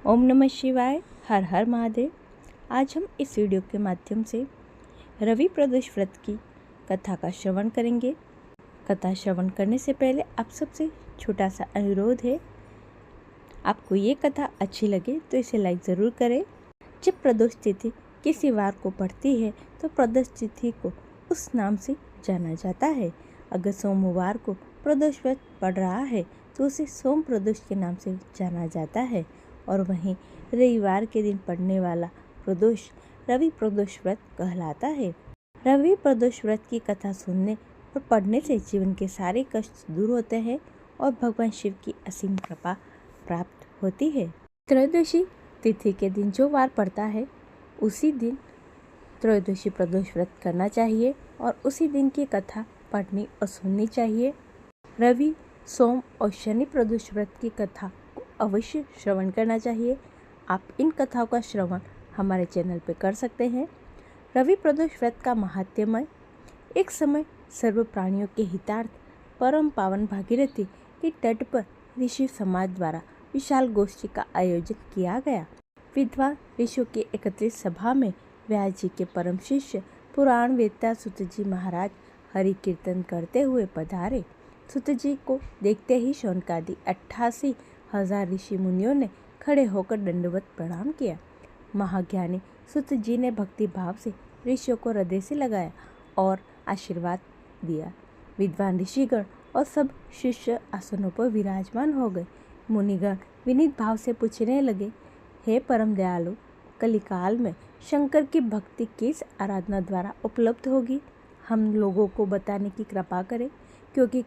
ओम नमः शिवाय। हर हर महादेव। आज हम इस वीडियो के माध्यम से रवि प्रदोष व्रत की कथा का श्रवण करेंगे। कथा श्रवण करने से पहले आप सबसे छोटा सा अनुरोध है, आपको ये कथा अच्छी लगे तो इसे लाइक ज़रूर करें। जब प्रदोष तिथि किसी वार को पड़ती है तो प्रदोष तिथि को उस नाम से जाना जाता है। अगर सोमवार को प्रदोष व्रत पड़ रहा है तो उसे सोम प्रदोष के नाम से जाना जाता है, और वहीं रविवार के दिन पड़ने वाला प्रदोष रवि प्रदोष व्रत कहलाता है। रवि प्रदोष व्रत की कथा सुनने और पढ़ने से जीवन के सारे कष्ट दूर होते हैं और भगवान शिव की असीम कृपा प्राप्त होती है। त्रयोदशी तिथि के दिन जो वार पड़ता है उसी दिन त्रयोदशी प्रदोष व्रत करना चाहिए और उसी दिन की कथा पढ़नी और सुननी चाहिए। रवि, सोम और शनि प्रदोष व्रत की कथा को अवश्य श्रवण करना चाहिए। आप इन कथाओं का श्रवण हमारे चैनल पर कर सकते हैं। रवि प्रदोष व्रत का महात्म्य। एक समय सर्व प्राणियों के हितार्थ परम पावन भागीरथी के तट पर ऋषि समाज द्वारा विशाल गोष्ठी का आयोजन किया गया। विद्वान ऋषियों की एकत्रित सभा में व्यास जी के परम शिष्य पुराण वेत्ता सूत जी महाराज हरि कीर्तन करते हुए पधारे। सूत जी को देखते ही शौनकादि 88,000 ऋषि मुनियों ने खड़े होकर दंडवत प्रणाम किया। महाज्ञानी सूत जी ने भक्ति भाव से ऋषियों को हृदय से लगाया और आशीर्वाद दिया। विद्वान ऋषिगण और सब शिष्य आसनों पर विराजमान हो गए। मुनिगण विनीत भाव से पूछने लगे, हे परम दयालु, कलिकाल में शंकर की भक्ति किस आराधना द्वारा उपलब्ध होगी? हम लोगों को बताने की कृपा करें, क्योंकि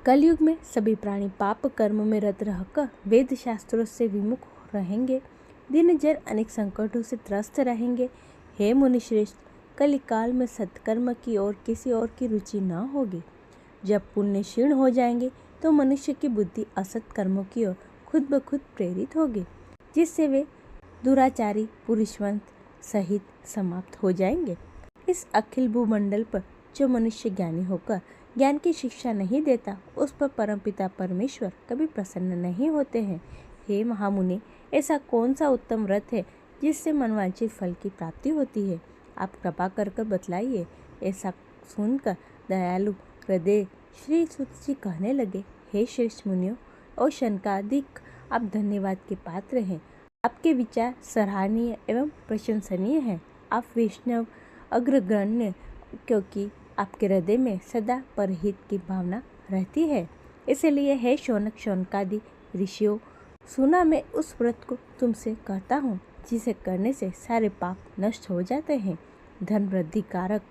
कलयुग में सभी प्राणी पाप कर्म में रत रहकर वेद शास्त्रों से विमुख रहेंगे। दिन जन अनेक संकटों से त्रस्त रहेंगे। हे मुनिश्रेष्ठ, कलिकाल में सत्कर्म की ओर किसी और की रुचि न होगी। जब पुण्य क्षीण हो जाएंगे तो मनुष्य की बुद्धि असत कर्मों की ओर खुद ब खुद प्रेरित होगी, जिससे वे दुराचारी पुरुषवंत सहित समाप्त हो जाएंगे। इस अखिल भूमंडल पर जो मनुष्य ज्ञानी होकर ज्ञान की शिक्षा नहीं देता, उस पर परमपिता परमेश्वर कभी प्रसन्न नहीं होते हैं। हे महामुनि, ऐसा कौन सा उत्तम व्रत है जिससे मनवांछित फल की प्राप्ति होती है? आप कृपा कर बतलाइए। ऐसा सुनकर दयालु हृदय श्री सूत जी कहने लगे, हे श्रेष्ठ मुनियों और शनकादिक, आप धन्यवाद के पात्र हैं। आपके विचार सराहनीय एवं प्रशंसनीय हैं। आप वैष्णव अग्रगण्य, क्योंकि आपके हृदय में सदा परहित की भावना रहती है। इसलिए हे शौनक शौनकादि ऋषियों, सुना मैं उस व्रत को तुमसे कहता हूँ जिसे करने से सारे पाप नष्ट हो जाते हैं। धन वृद्धि कारक,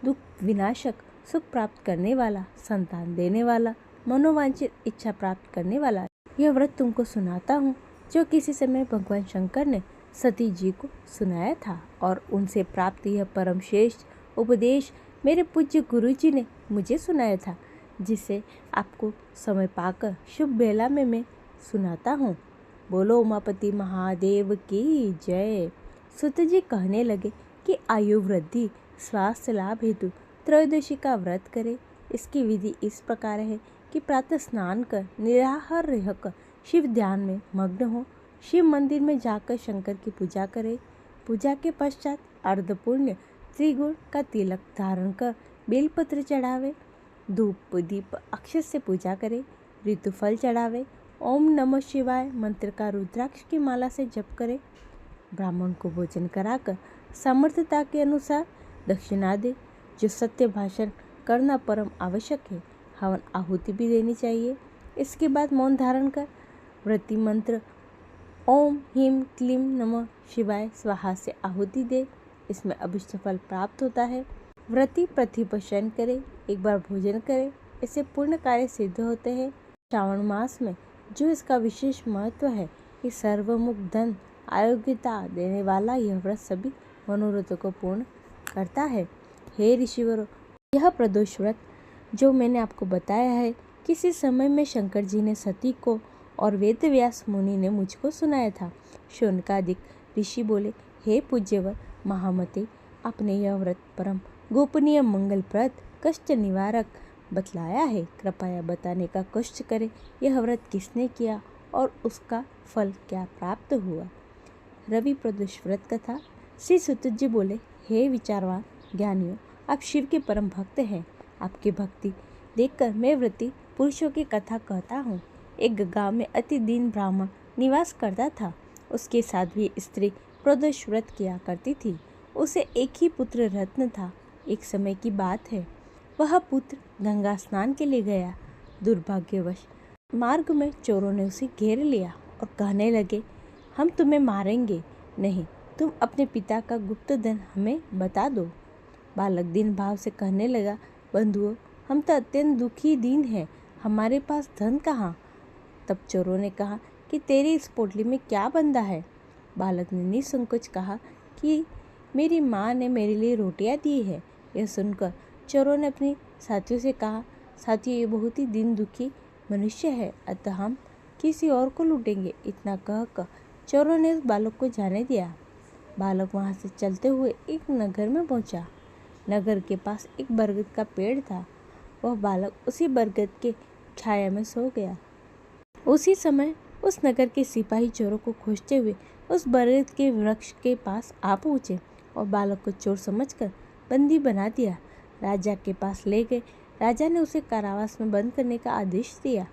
दुख विनाशक, सुख प्राप्त करने वाला, संतान देने वाला, मनोवांछित इच्छा प्राप्त करने वाला यह व्रत तुमको सुनाता हूँ, जो किसी समय भगवान शंकर ने सती जी को सुनाया था, और उनसे प्राप्त यह परम श्रेष्ठ उपदेश मेरे पूज्य गुरु जी ने मुझे सुनाया था, जिसे आपको समय पाकर शुभ बेला में मैं सुनाता हूँ। बोलो उमापति महादेव की जय। सूत जी कहने लगे कि आयु वृद्धि स्वास्थ्य लाभ हेतु त्रयोदशी का व्रत करे। इसकी विधि इस प्रकार है कि प्रातः स्नान कर निराहार रहकर शिव ध्यान में मग्न हो। शिव मंदिर में जाकर शंकर की पूजा करे। पूजा के पश्चात अर्धपुण्य त्रिगुण का तिलक धारण कर बेलपत्र चढ़ावे। धूप दीप अक्षत से पूजा करे। ऋतुफल चढ़ावे। ओम नमः शिवाय मंत्र का रुद्राक्ष की माला से जप करे। ब्राह्मण को भोजन कराकर सामर्थ्यता के अनुसार दक्षिणा दे। जो सत्य भाषण करना परम आवश्यक है। हवन आहुति भी देनी चाहिए। इसके बाद मौन धारण कर व्रती मंत्र ओम ह्रीं क्लीं नमः शिवाय स्वाहा से आहुति दे। इसमें अभिष्ट फल प्राप्त होता है। व्रती पृथ्वी पर शयन करे, एक बार भोजन करे, इससे पूर्ण कार्य सिद्ध होते हैं। श्रावण मास में जो इसका विशेष महत्व है कि सर्वमुख धन आरोग्यता देने वाला यह व्रत सभी मनोरथों को पूर्ण करता है। हे ऋषिवरों, यह प्रदोष व्रत जो मैंने आपको बताया है, किसी समय में शंकर जी ने सती को और वेद व्यास मुनि ने मुझको सुनाया था। शौनकादिक ऋषि बोले, हे पूज्यवर महामते, आपने यह व्रत परम गोपनीय मंगलप्रद कष्ट निवारक बतलाया है। कृपया बताने का कष्ट करें, यह व्रत किसने किया और उसका फल क्या प्राप्त हुआ। रवि प्रदोष व्रत कथा। श्री सुत जी बोले, हे विचारवान ज्ञानियों, आप शिव के परम भक्त हैं। आपकी भक्ति देखकर मैं व्रती पुरुषों की कथा कहता हूँ। एक गांव में अति दीन ब्राह्मण निवास करता था। उसके साध्वी स्त्री प्रदोष व्रत किया करती थी। उसे एक ही पुत्र रत्न था। एक समय की बात है, वह पुत्र गंगा स्नान के लिए गया। दुर्भाग्यवश मार्ग में चोरों ने उसे घेर लिया और कहने लगे, हम तुम्हें मारेंगे नहीं, तुम अपने पिता का गुप्त धन हमें बता दो। बालक दीन भाव से कहने लगा, बंधुओं, हम तो अत्यंत दुखी दीन हैं, हमारे पास धन कहाँ। तब चोरों ने कहा कि तेरी इस पोटली में क्या बंधा है। बालक ने निसंकोच कहा कि मेरी माँ ने मेरे लिए रोटियां दी है। यह सुनकर चोरों ने अपनी साथियों से कहा, साथियों, ये बहुत ही दीन दुखी मनुष्य है, अतः हम किसी और को लूटेंगे। इतना कहकर चोरों ने उस बालक को जाने दिया। बालक वहाँ से चलते हुए एक नगर में पहुँचा। नगर के पास एक बरगद का पेड़ था। वह बालक उसी बरगद के छाया में सो गया। उसी समय उस नगर के सिपाही चोरों को खोजते हुए उस बरगद के वृक्ष के पास आ पहुँचे और बालक को चोर समझकर बंदी बना दिया। राजा के पास ले गए। राजा ने उसे कारावास में बंद करने का आदेश दिया।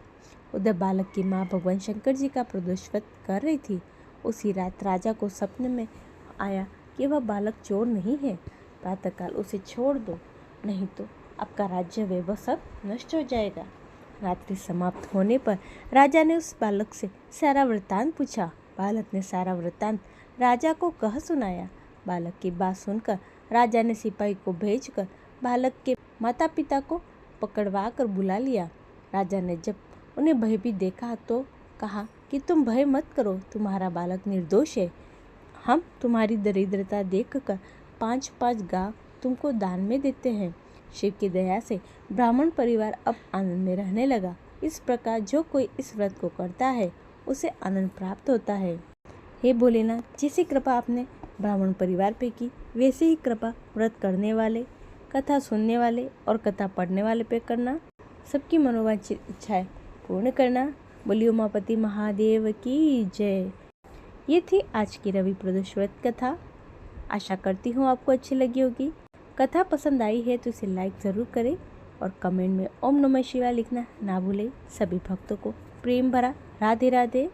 उधर बालक की माँ भगवान शंकर जी का प्रदोष व्रत कर रही थी। उसी रात राजा को सपने में आया कि वह बालक चोर नहीं है। प्रातःकाल उसे छोड़ दो, नहीं तो आपका राज्य वैभव सब नष्ट हो जाएगा। रात्रि समाप्त होने पर राजा ने उस बालक से सारा वृत्तांत पूछा। बालक ने सारा वृत्तांत राजा को कह सुनाया। बालक की बात सुनकर राजा ने सिपाही को भेजकर बालक के माता पिता को पकड़वा कर बुला लिया। राजा ने जब उन्हें भयभीत देखा तो कहा कि तुम भय मत करो, तुम्हारा बालक निर्दोष है। हम तुम्हारी दरिद्रता देखकर 5-5 गांव तुमको दान में देते हैं। शिव की दया से ब्राह्मण परिवार अब आनंद में रहने लगा। इस प्रकार जो कोई इस व्रत को करता है उसे आनंद प्राप्त होता है। हे भोलेनाथ, जैसी कृपा आपने ब्राह्मण परिवार पे की, वैसे ही कृपा व्रत करने वाले, कथा सुनने वाले और कथा पढ़ने वाले पे करना। सबकी मनोवांछित इच्छाएं पूर्ण करना। बोलिए उमापति महादेव की जय। ये थी आज की रवि प्रदोष व्रत कथा। आशा करती हूँ आपको अच्छी लगी होगी। कथा पसंद आई है तो इसे लाइक ज़रूर करें और कमेंट में ओम नमः शिवाय लिखना ना भूलें। सभी भक्तों को प्रेम भरा राधे राधे।